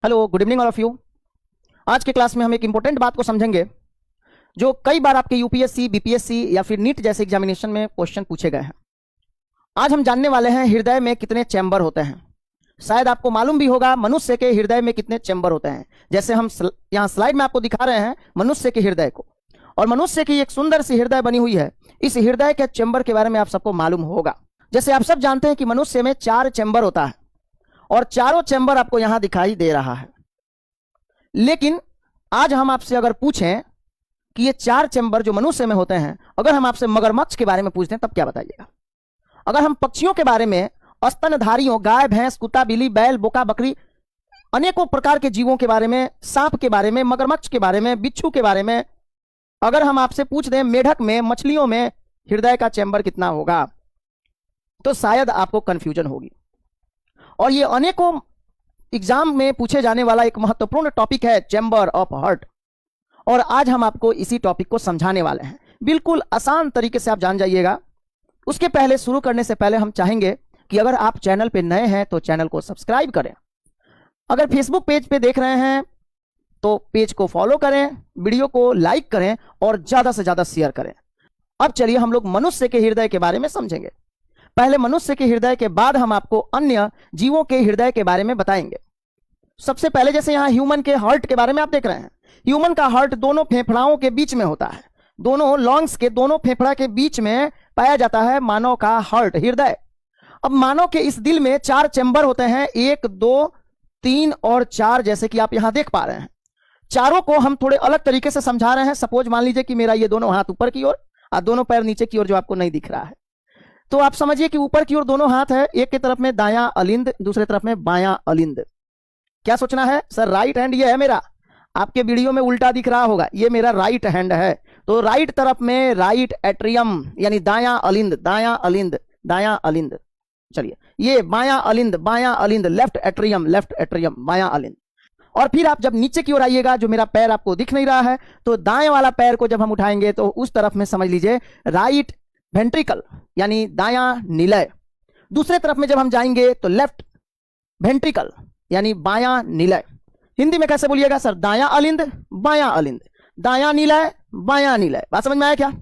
Hello, good evening all of you. आज के class में हम एक इंपॉर्टेंट बात को समझेंगे जो कई बार आपके यूपीएससी, बीपीएससी या फिर नीट जैसे एग्जामिनेशन में क्वेश्चन पूछे गए हैं। आज हम जानने वाले हैं हृदय में कितने चैम्बर होते हैं। शायद आपको मालूम भी होगा मनुष्य के हृदय में कितने चैम्बर होते हैं। जैसे हम यहाँ स्लाइड में आपको दिखा रहे हैं मनुष्य के हृदय को, और मनुष्य की एक सुंदर सी हृदय बनी हुई है। इस हृदय के चैम्बर के बारे में आप सबको मालूम होगा। जैसे आप सब जानते हैं कि मनुष्य में 4 चैम्बर होता है और चारों चैम्बर आपको यहां दिखाई दे रहा है। लेकिन आज हम आपसे अगर पूछें कि ये 4 चैम्बर जो मनुष्य में होते हैं, अगर हम आपसे मगरमच्छ के बारे में पूछते हैं तब क्या बताइएगा? अगर हम पक्षियों के बारे में, स्तनधारियों, गाय, भैंस, कुत्ता, बिल्ली, बैल, बोका, बकरी, अनेकों प्रकार के जीवों के बारे में, सांप के बारे में, मगरमच्छ के बारे में, बिच्छू के बारे में अगर हम आपसे पूछ दें मेढक में, मछलियों में हृदय का चैम्बर कितना होगा, तो शायद आपको कंफ्यूजन होगी। और ये अनेकों एग्जाम में पूछे जाने वाला एक महत्वपूर्ण टॉपिक है, चैम्बर ऑफ हार्ट। और आज हम आपको इसी टॉपिक को समझाने वाले हैं, बिल्कुल आसान तरीके से आप जान जाइएगा। उसके पहले, शुरू करने से पहले हम चाहेंगे कि अगर आप चैनल पे नए हैं तो चैनल को सब्सक्राइब करें। अगर फेसबुक पेज पे देख रहे हैं तो पेज को फॉलो करें, वीडियो को लाइक करें और ज्यादा से ज्यादा शेयर करें। अब चलिए हम लोग मनुष्य के हृदय के बारे में समझेंगे। पहले मनुष्य के हृदय के बाद हम आपको अन्य जीवों के हृदय के बारे में बताएंगे। सबसे पहले जैसे यहां ह्यूमन के हार्ट के बारे में आप देख रहे हैं, ह्यूमन का हार्ट दोनों फेफड़ाओं के बीच में होता है। दोनों लॉन्ग्स के दोनों फेफड़ा के बीच में पाया जाता है मानव का हार्ट, हृदय। अब मानव के इस दिल में 4 चैम्बर होते हैं, 1, 2, 3 और 4, जैसे कि आप यहां देख पा रहे हैं। चारों को हम थोड़े अलग तरीके से समझा रहे हैं। सपोज मान लीजिए कि मेरा ये दोनों हाथ ऊपर की ओर और दोनों पैर नीचे की ओर, जो आपको नहीं दिख रहा है, तो आप समझिए कि ऊपर की ओर दोनों हाथ है, एक की तरफ में दायां अलिंद, दूसरे तरफ में बायां अलिंद। क्या सोचना है? सर राइट हैंड ये है मेरा, आपके वीडियो में उल्टा दिख रहा होगा, ये मेरा राइट हैंड है। तो राइट तरफ में राइट एट्रियम यानी दायां अलिंद, दायां अलिंद, दायां अलिंद। चलिए, ये बायां अलिंद, लेफ्ट एट्रियम, लेफ्ट एट्रियम, बायां अलिंद। और फिर आप जब नीचे की ओर आइएगा, जो मेरा पैर आपको दिख नहीं रहा है, तो दाएं वाला पैर को जब हम उठाएंगे तो उस तरफ में समझ लीजिए राइट वेंट्रिकल यानी दायां निलय। दूसरे तरफ में जब हम जाएंगे तो लेफ्ट वेंट्रिकल यानी बायां निलय। हिंदी में कैसे बोलिएगा सर? दायां अलिंद, बायां अलिंद, दायां निलय, बायां निलय। बात समझ में आया क्या?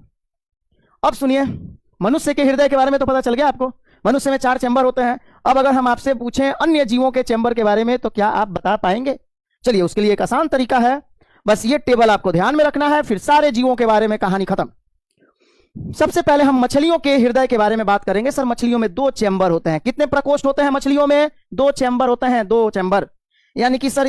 अब सुनिए, मनुष्य के हृदय के बारे में तो पता चल गया आपको। मनुष्य में 4 चैम्बर होते हैं। अब अगर हम आपसे पूछें अन्य जीवों के चैम्बर के बारे में तो क्या आप बता पाएंगे? चलिए, उसके लिए एक आसान तरीका है, बस ये टेबल आपको ध्यान में रखना है, फिर सारे जीवों के बारे में कहानी खत्म। सबसे पहले हम मछलियों के हृदय के बारे में बात करेंगे। सर मछलियों में 2 चैम्बर होते हैं। कितने प्रकोष्ठ होते हैं मछलियों में? 2 चैम्बर होते हैं, 2 चैम्बर। यानी कि सर